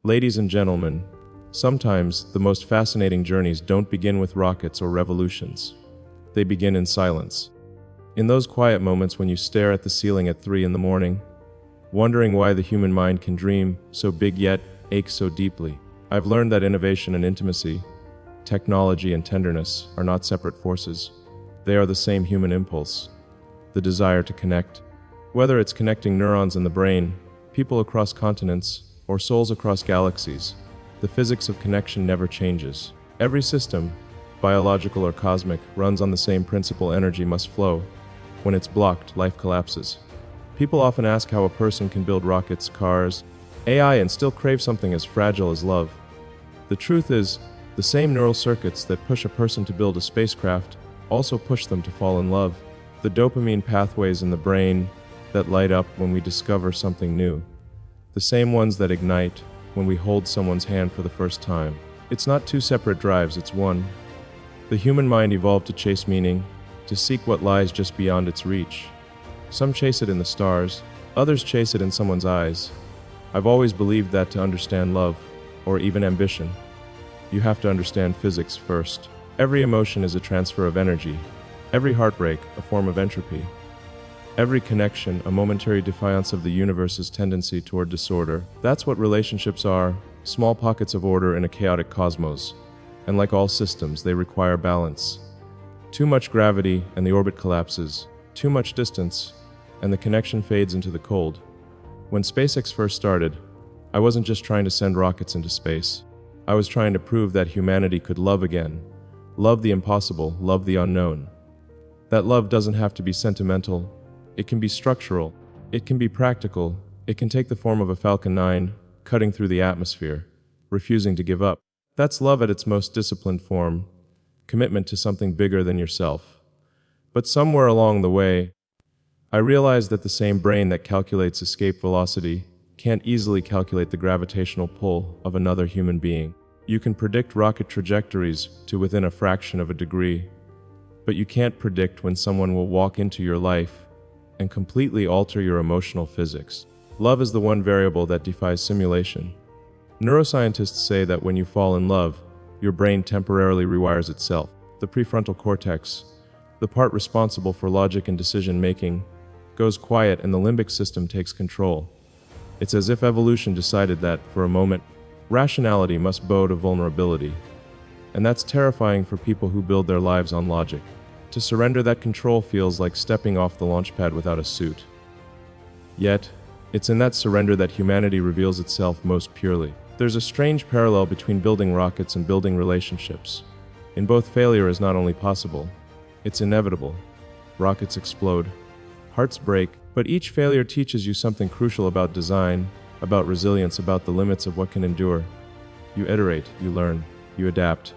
Ladies and gentlemen, sometimes the most fascinating journeys don't begin with rockets or revolutions. They begin in silence. In those quiet moments when you stare at the ceiling at 3 in the morning, wondering why the human mind can dream so big yet ache so deeply. I've learned that innovation and intimacy, technology and tenderness are not separate forces. They are the same human impulse, the desire to connect. Whether it's connecting neurons in the brain, people across continents, or souls across galaxies, the physics of connection never changes. Every system, biological or cosmic, runs on the same principle: energy must flow. When it's blocked, life collapses. People often ask how a person can build rockets, cars, AI, and still crave something as fragile as love. The truth is, the same neural circuits that push a person to build a spacecraft also push them to fall in love. The dopamine pathways in the brain that light up when we discover something new. The same ones that ignite when we hold someone's hand for the first time. It's not two separate drives, it's one. The human mind evolved to chase meaning, to seek what lies just beyond its reach. Some chase it in the stars, others chase it in someone's eyes. I've always believed that to understand love, or even ambition, you have to understand physics first. Every emotion is a transfer of energy. Every heartbreak, a form of entropy. Every connection, a momentary defiance of the universe's tendency toward disorder. That's what relationships are, small pockets of order in a chaotic cosmos. And like all systems, they require balance. Too much gravity, and the orbit collapses. Too much distance, and the connection fades into the cold. When SpaceX first started, I wasn't just trying to send rockets into space. I was trying to prove that humanity could love again. Love the impossible, love the unknown. That love doesn't have to be sentimental. It can be structural, it can be practical, it can take the form of a Falcon 9, cutting through the atmosphere, refusing to give up. That's love at its most disciplined form, commitment to something bigger than yourself. But somewhere along the way, I realized that the same brain that calculates escape velocity can't easily calculate the gravitational pull of another human being. You can predict rocket trajectories to within a fraction of a degree, but you can't predict when someone will walk into your life and completely alter your emotional physics. Love is the one variable that defies simulation. Neuroscientists say that when you fall in love, your brain temporarily rewires itself. The prefrontal cortex, the part responsible for logic and decision-making, goes quiet and the limbic system takes control. It's as if evolution decided that, for a moment, rationality must bow to vulnerability. And that's terrifying for people who build their lives on logic. To surrender that control feels like stepping off the launch pad without a suit. Yet, it's in that surrender that humanity reveals itself most purely. There's a strange parallel between building rockets and building relationships. In both, failure is not only possible, it's inevitable. Rockets explode, hearts break, but each failure teaches you something crucial about design, about resilience, about the limits of what can endure. You iterate, you learn, you adapt.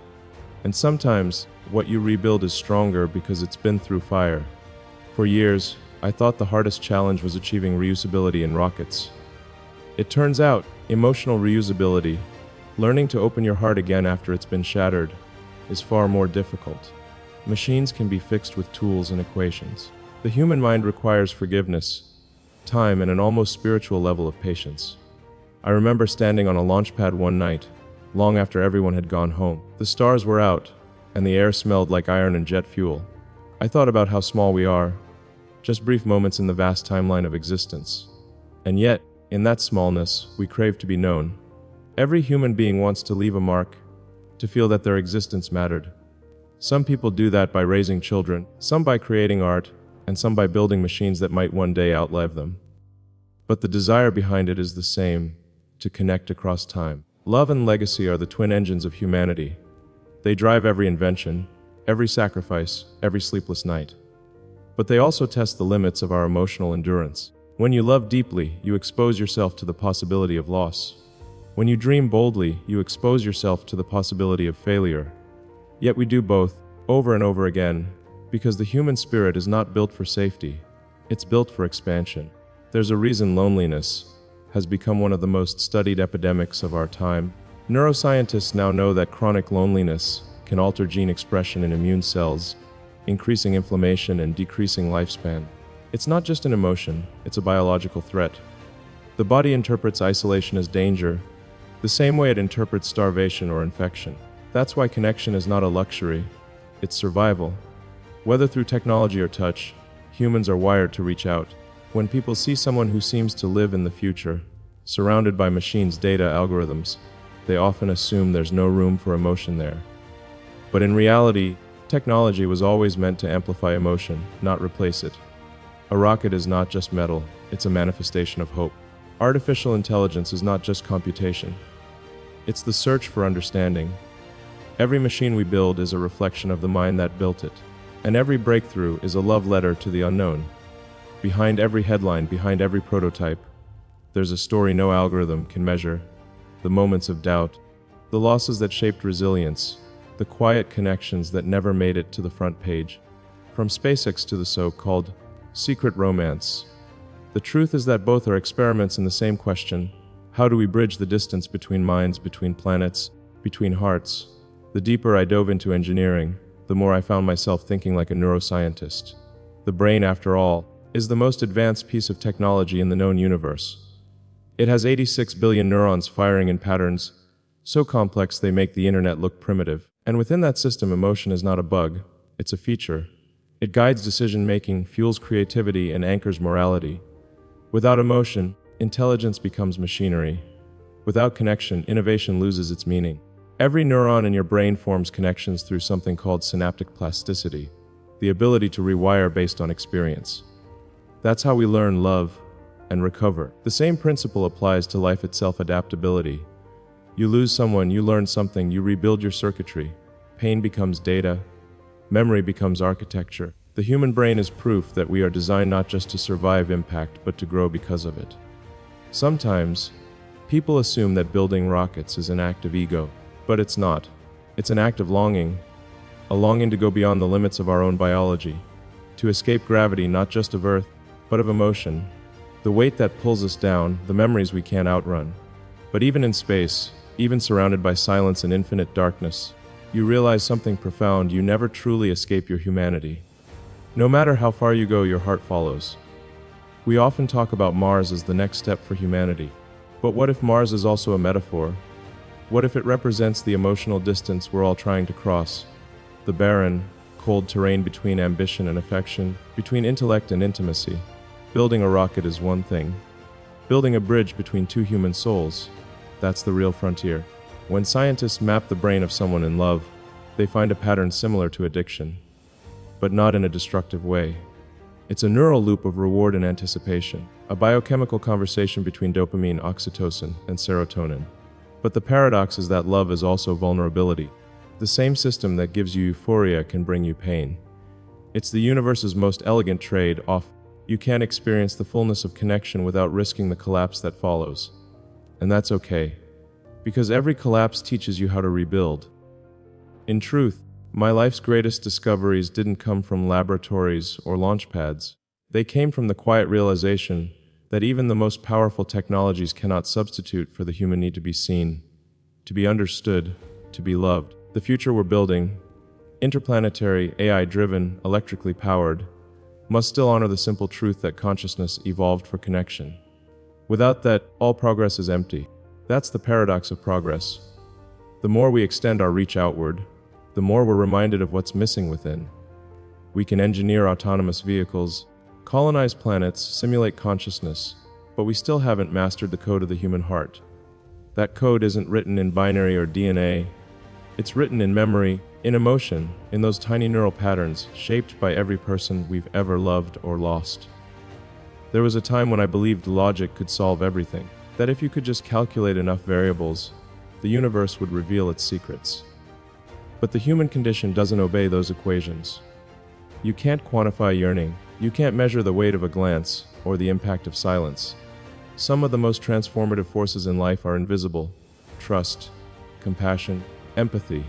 And sometimes, what you rebuild is stronger because it's been through fire. For years, I thought the hardest challenge was achieving reusability in rockets. It turns out, emotional reusability, learning to open your heart again after it's been shattered, is far more difficult. Machines can be fixed with tools and equations. The human mind requires forgiveness, time, and an almost spiritual level of patience. I remember standing on a launch pad one night, long after everyone had gone home. The stars were out, and the air smelled like iron and jet fuel. I thought about how small we are, just brief moments in the vast timeline of existence. And yet, in that smallness, we crave to be known. Every human being wants to leave a mark, to feel that their existence mattered. Some people do that by raising children, some by creating art, and some by building machines that might one day outlive them. But the desire behind it is the same, to connect across time. Love and legacy are the twin engines of humanity. They drive every invention, every sacrifice, every sleepless night. But they also test the limits of our emotional endurance. When you love deeply, you expose yourself to the possibility of loss. When you dream boldly, you expose yourself to the possibility of failure. Yet we do both, over and over again, because the human spirit is not built for safety. It's built for expansion. There's a reason loneliness has become one of the most studied epidemics of our time. Neuroscientists now know that chronic loneliness can alter gene expression in immune cells, increasing inflammation and decreasing lifespan. It's not just an emotion, it's a biological threat. The body interprets isolation as danger. The the same way it interprets starvation or infection. That's why connection is not a luxury, it's survival. Whether through technology or touch, humans are wired to reach out. When people see someone who seems to live in the future, surrounded by machines' data algorithms, they often assume there's no room for emotion there. But in reality, technology was always meant to amplify emotion, not replace it. A rocket is not just metal, it's a manifestation of hope. Artificial intelligence is not just computation. It's the search for understanding. Every machine we build is a reflection of the mind that built it. And every breakthrough is a love letter to the unknown. Behind every headline, behind every prototype, there's a story no algorithm can measure. The moments of doubt, the losses that shaped resilience, the quiet connections that never made it to the front page. From SpaceX to the so-called secret romance, the truth is that both are experiments in the same question: how do we bridge the distance between minds, between planets, between hearts? The deeper I dove into engineering, the more I found myself thinking like a neuroscientist. The brain, after all, is the most advanced piece of technology in the known universe. It has 86 billion neurons firing in patterns so complex they make the internet look primitive. And within that system, emotion is not a bug, it's a feature. It guides decision-making, fuels creativity, and anchors morality. Without emotion, intelligence becomes machinery. Without connection, innovation loses its meaning. Every neuron in your brain forms connections through something called synaptic plasticity, the ability to rewire based on experience. That's how we learn, love, and recover. The same principle applies to life itself: adaptability. You lose someone, you learn something, you rebuild your circuitry. Pain becomes data. Memory becomes architecture. The human brain is proof that we are designed not just to survive impact, but to grow because of it. Sometimes, people assume that building rockets is an act of ego, but it's not. It's an act of longing, a longing to go beyond the limits of our own biology, to escape gravity not just of Earth, but of emotion, the weight that pulls us down, the memories we can't outrun. But even in space, even surrounded by silence and infinite darkness, you realize something profound: you never truly escape your humanity. No matter how far you go, your heart follows. We often talk about Mars as the next step for humanity. But what if Mars is also a metaphor? What if it represents the emotional distance we're all trying to cross? The barren, cold terrain between ambition and affection, between intellect and intimacy. Building a rocket is one thing. Building a bridge between two human souls, that's the real frontier. When scientists map the brain of someone in love, they find a pattern similar to addiction, but not in a destructive way. It's a neural loop of reward and anticipation, a biochemical conversation between dopamine, oxytocin, and serotonin. But the paradox is that love is also vulnerability. The same system that gives you euphoria can bring you pain. It's the universe's most elegant trade-off. You can't experience the fullness of connection without risking the collapse that follows. And that's okay, because every collapse teaches you how to rebuild. In truth, my life's greatest discoveries didn't come from laboratories or launch pads. They came from the quiet realization that even the most powerful technologies cannot substitute for the human need to be seen, to be understood, to be loved. The future we're building, interplanetary, AI-driven, electrically powered, must still honor the simple truth that consciousness evolved for connection. Without that, all progress is empty. That's the paradox of progress. The more we extend our reach outward, the more we're reminded of what's missing within. We can engineer autonomous vehicles, colonize planets, simulate consciousness, but we still haven't mastered the code of the human heart. That code isn't written in binary or DNA. It's written in memory, in emotion, in those tiny neural patterns shaped by every person we've ever loved or lost. There was a time when I believed logic could solve everything, that if you could just calculate enough variables, the universe would reveal its secrets. But the human condition doesn't obey those equations. You can't quantify yearning, you can't measure the weight of a glance or the impact of silence. Some of the most transformative forces in life are invisible: trust, compassion, empathy,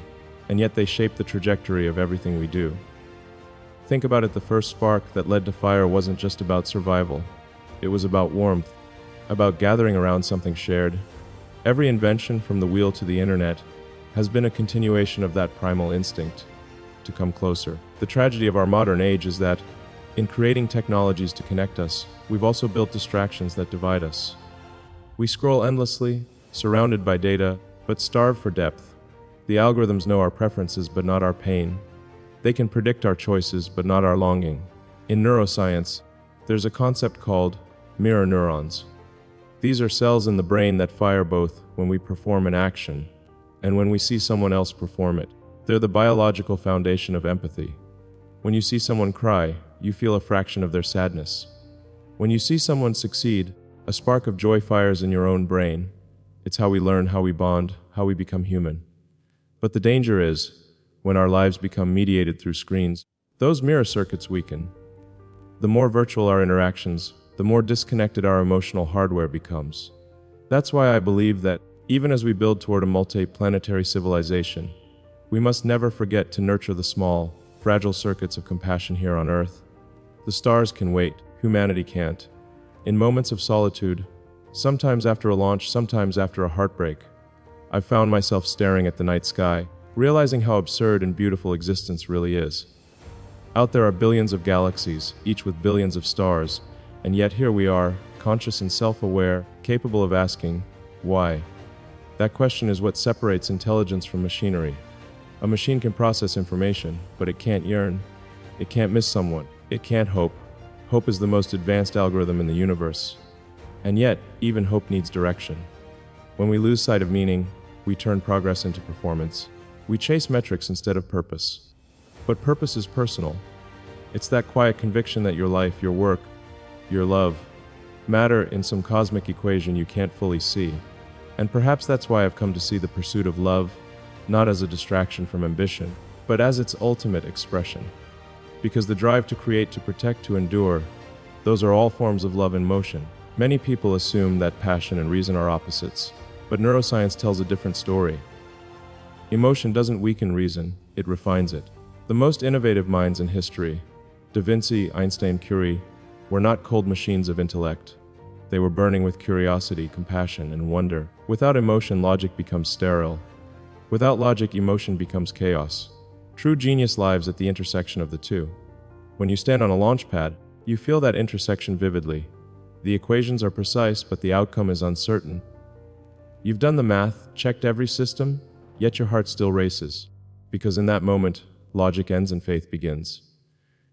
and yet they shape the trajectory of everything we do. Think about it: the first spark that led to fire wasn't just about survival. It was about warmth, about gathering around something shared. Every invention, from the wheel to the internet, has been a continuation of that primal instinct to come closer. The tragedy of our modern age is that, in creating technologies to connect us, we've also built distractions that divide us. We scroll endlessly, surrounded by data, but starved for depth. The algorithms know our preferences but not our pain. They can predict our choices but not our longing. In neuroscience, there's a concept called mirror neurons. These are cells in the brain that fire both when we perform an action and when we see someone else perform it. They're the biological foundation of empathy. When you see someone cry, you feel a fraction of their sadness. When you see someone succeed, a spark of joy fires in your own brain. It's how we learn, how we bond, how we become human. But the danger is, when our lives become mediated through screens, those mirror circuits weaken. The more virtual our interactions, the more disconnected our emotional hardware becomes. That's why I believe that, even as we build toward a multi-planetary civilization, we must never forget to nurture the small, fragile circuits of compassion here on Earth. The stars can wait, humanity can't. In moments of solitude, sometimes after a launch, sometimes after a heartbreak, I've found myself staring at the night sky, realizing how absurd and beautiful existence really is. Out there are billions of galaxies, each with billions of stars, and yet here we are, conscious and self-aware, capable of asking, why? That question is what separates intelligence from machinery. A machine can process information, but it can't yearn. It can't miss someone. It can't hope. Hope is the most advanced algorithm in the universe. And yet, even hope needs direction. When we lose sight of meaning, we turn progress into performance. We chase metrics instead of purpose. But purpose is personal. It's that quiet conviction that your life, your work, your love, matter in some cosmic equation you can't fully see. And perhaps that's why I've come to see the pursuit of love, not as a distraction from ambition, but as its ultimate expression. Because the drive to create, to protect, to endure, those are all forms of love in motion. Many people assume that passion and reason are opposites, but neuroscience tells a different story. Emotion doesn't weaken reason, it refines it. The most innovative minds in history, Da Vinci, Einstein, Curie, were not cold machines of intellect. They were burning with curiosity, compassion, and wonder. Without emotion, logic becomes sterile. Without logic, emotion becomes chaos. True genius lives at the intersection of the two. When you stand on a launch pad, you feel that intersection vividly. The equations are precise, but the outcome is uncertain. You've done the math, checked every system, yet your heart still races. Because in that moment, logic ends and faith begins.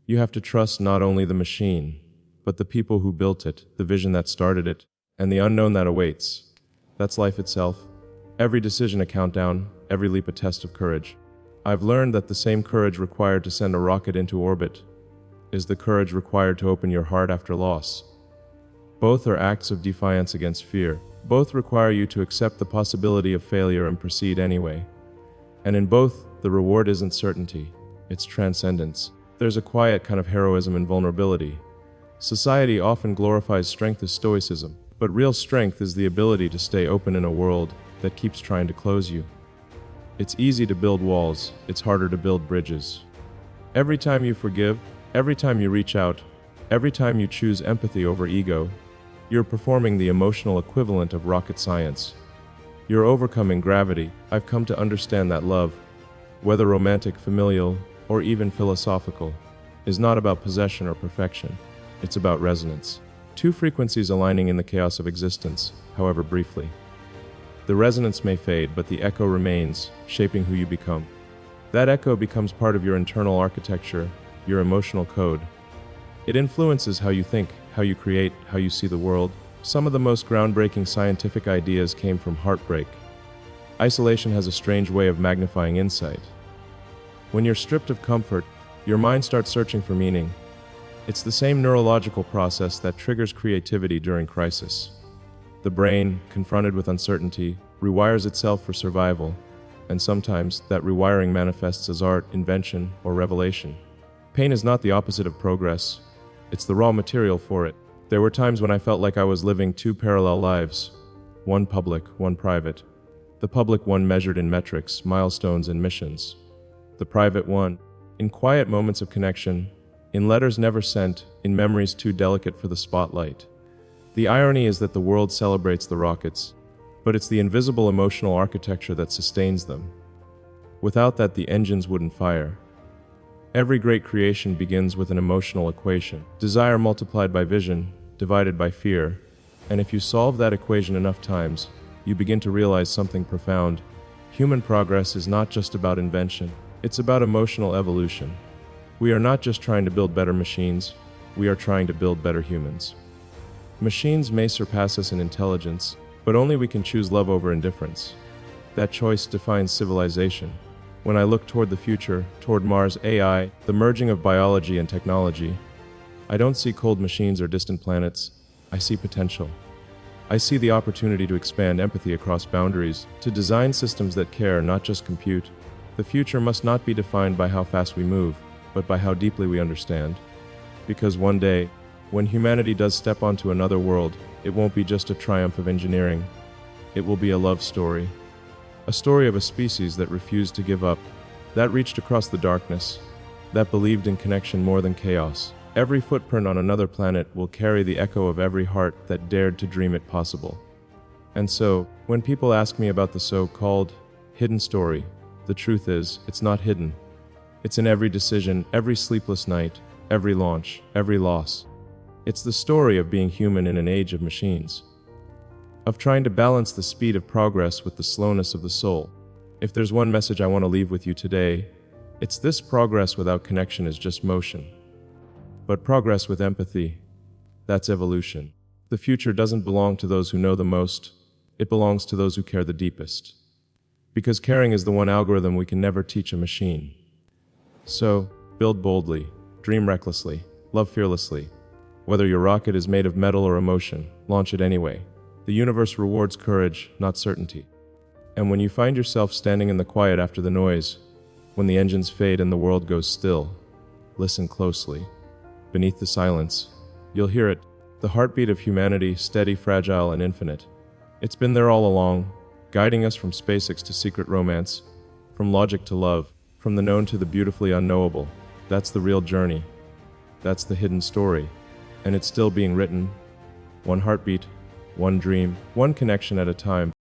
You have to trust not only the machine, but the people who built it, the vision that started it, and the unknown that awaits. That's life itself. Every decision a countdown, every leap a test of courage. I've learned that the same courage required to send a rocket into orbit is the courage required to open your heart after loss. Both are acts of defiance against fear. Both require you to accept the possibility of failure and proceed anyway. And in both, the reward isn't certainty, it's transcendence. There's a quiet kind of heroism in vulnerability. Society often glorifies strength as stoicism, but real strength is the ability to stay open in a world that keeps trying to close you. It's easy to build walls, it's harder to build bridges. Every time you forgive, every time you reach out, every time you choose empathy over ego, you're performing the emotional equivalent of rocket science. You're overcoming gravity. I've come to understand that love, whether romantic, familial, or even philosophical, is not about possession or perfection. It's about resonance. Two frequencies aligning in the chaos of existence, however briefly. The resonance may fade, but the echo remains, shaping who you become. That echo becomes part of your internal architecture, your emotional code. It influences how you think, how you create, how you see the world. Some of the most groundbreaking scientific ideas came from heartbreak. Isolation has a strange way of magnifying insight. When you're stripped of comfort, your mind starts searching for meaning. It's the same neurological process that triggers creativity during crisis. The brain, confronted with uncertainty, rewires itself for survival, and sometimes that rewiring manifests as art, invention, or revelation. Pain is not the opposite of progress. It's the raw material for it. There were times when I felt like I was living two parallel lives, one public, one private. The public one measured in metrics, milestones, and missions. The private one, in quiet moments of connection, in letters never sent, in memories too delicate for the spotlight. The irony is that the world celebrates the rockets, but it's the invisible emotional architecture that sustains them. Without that, the engines wouldn't fire. Every great creation begins with an emotional equation. Desire multiplied by vision, divided by fear. And if you solve that equation enough times, you begin to realize something profound. Human progress is not just about invention, it's about emotional evolution. We are not just trying to build better machines, we are trying to build better humans. Machines may surpass us in intelligence, but only we can choose love over indifference. That choice defines civilization. When I look toward the future, toward Mars AI, the merging of biology and technology, I don't see cold machines or distant planets, I see potential. I see the opportunity to expand empathy across boundaries, to design systems that care, not just compute. The future must not be defined by how fast we move, but by how deeply we understand. Because one day, when humanity does step onto another world, it won't be just a triumph of engineering. It will be a love story. A story of a species that refused to give up, that reached across the darkness, that believed in connection more than chaos. Every footprint on another planet will carry the echo of every heart that dared to dream it possible. And so, when people ask me about the so-called hidden story, the truth is, it's not hidden. It's in every decision, every sleepless night, every launch, every loss. It's the story of being human in an age of machines, of trying to balance the speed of progress with the slowness of the soul. If there's one message I want to leave with you today, it's this: progress without connection is just motion. But progress with empathy, that's evolution. The future doesn't belong to those who know the most, it belongs to those who care the deepest. Because caring is the one algorithm we can never teach a machine. So, build boldly, dream recklessly, love fearlessly. Whether your rocket is made of metal or emotion, launch it anyway. The universe rewards courage, not certainty. And when you find yourself standing in the quiet after the noise, when the engines fade and the world goes still, listen closely. Beneath the silence, you'll hear it, the heartbeat of humanity, steady, fragile, and infinite. It's been there all along, guiding us from SpaceX to secret romance, from logic to love, from the known to the beautifully unknowable. That's the real journey. That's the hidden story. And it's still being written, one heartbeat, one dream, one connection at a time.